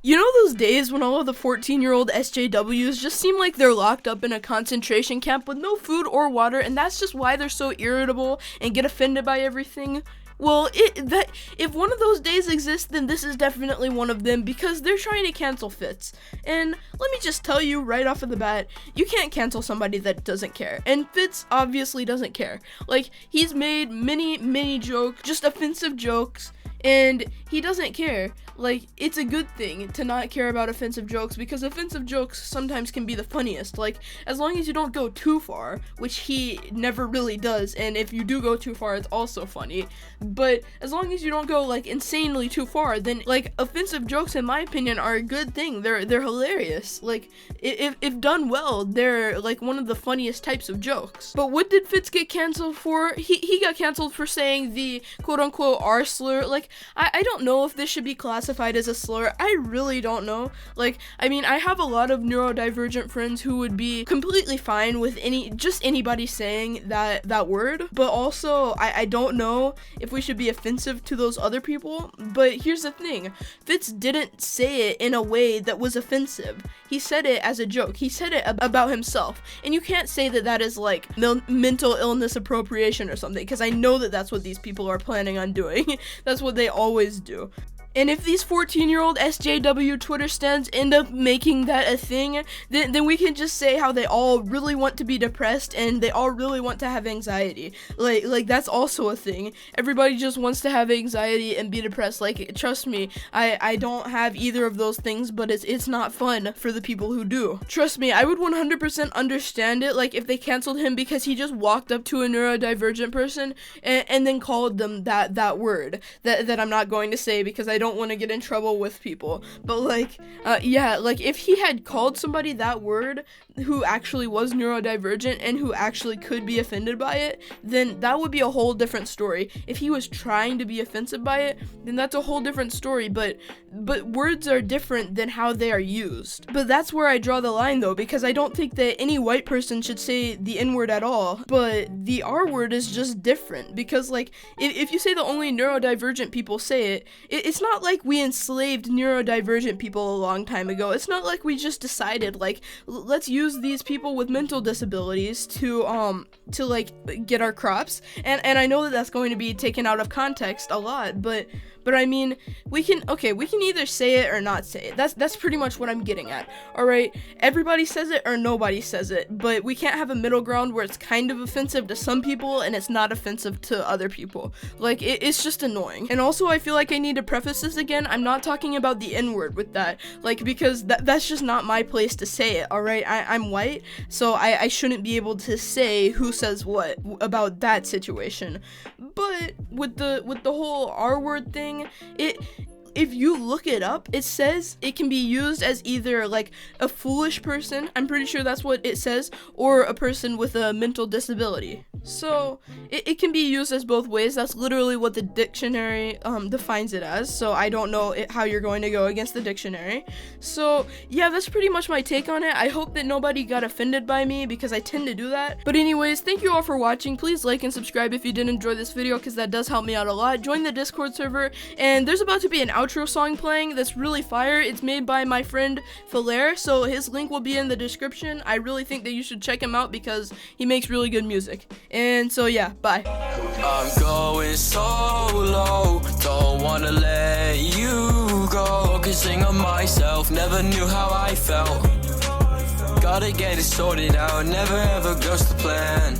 You know those days when all of the 14-year-old SJWs just seem like they're locked up in a concentration camp with no food or water, and that's just why they're so irritable and get offended by everything? Well, if one of those days exists, then this is definitely one of them, because they're trying to cancel Fitz. And let me just tell you right off of the bat, you can't cancel somebody that doesn't care. And Fitz obviously doesn't care. Like, he's made many jokes, just offensive jokes, and he doesn't care. Like, it's a good thing to not care about offensive jokes, because offensive jokes sometimes can be the funniest. Like, as long as you don't go too far, which he never really does, and if you do go too far, it's also funny. But as long as you don't go, like, insanely too far, then, like, offensive jokes, in my opinion, are a good thing. They're hilarious. Like, if done well, they're, like, one of the funniest types of jokes. But what did Fitz get canceled for? He got canceled for saying the quote-unquote R slur. Like, I don't know if this should be classified as a slur. I really don't know. Like, I mean, I have a lot of neurodivergent friends who would be completely fine with just anybody saying that word, but also I don't know if we should be offensive to those other people. But here's the thing, Fitz didn't say it in a way that was offensive. He said it as a joke. He said it about himself, and you can't say that is like mental illness appropriation or something, because I know that that's what these people are planning on doing. That's what they always do. And if these 14-year-old SJW Twitter stans end up making that a thing, then we can just say how they all really want to be depressed and they all really want to have anxiety. Like that's also a thing. Everybody just wants to have anxiety and be depressed. Like, trust me, I don't have either of those things, but it's not fun for the people who do. Trust me, I would 100% understand it, like, if they canceled him because he just walked up to a neurodivergent person and then called them that word that I'm not going to say because I don't want to get in trouble with people. But like, yeah, like if he had called somebody that word who actually was neurodivergent and who actually could be offended by it, then that would be a whole different story. If he was trying to be offensive by it, then that's a whole different story. But words are different than how they are used. But that's where I draw the line, though, because I don't think that any white person should say the N-word at all. But the R word is just different, because like if you say the only neurodivergent people say it, it's not like we enslaved neurodivergent people a long time ago. It's not like we just decided, like, let's use these people with mental disabilities to like get our crops. And I know that that's going to be taken out of context a lot, but I mean, we can either say it or not say it. That's pretty much what I'm getting at. All right, everybody says it or nobody says it, but we can't have a middle ground where it's kind of offensive to some people and it's not offensive to other people. Like, it's just annoying. And also, I feel like I need to preface this again. I'm not talking about the N-word with that, like, because that's just not my place to say it. All right, I'm white, so I shouldn't be able to say who says what about that situation. But with the whole R word thing, if you look it up, it says it can be used as either like a foolish person, I'm pretty sure that's what it says, or a person with a mental disability. So it can be used as both ways. That's literally what the dictionary defines it as. So I don't know how you're going to go against the dictionary. So yeah, that's pretty much my take on it. I hope that nobody got offended by me, because I tend to do that. But anyways, thank you all for watching. Please like and subscribe if you did enjoy this video, because that does help me out a lot. Join the Discord server, and there's about to be an outro song playing that's really fire. It's made by my friend Fitz, so his link will be in the description. I really think that you should check him out because he makes really good music. And so yeah, bye. I'm going solo, don't wanna let you go, focusing on myself, never knew how I felt. Gotta get it sorted out, never ever goes to plan.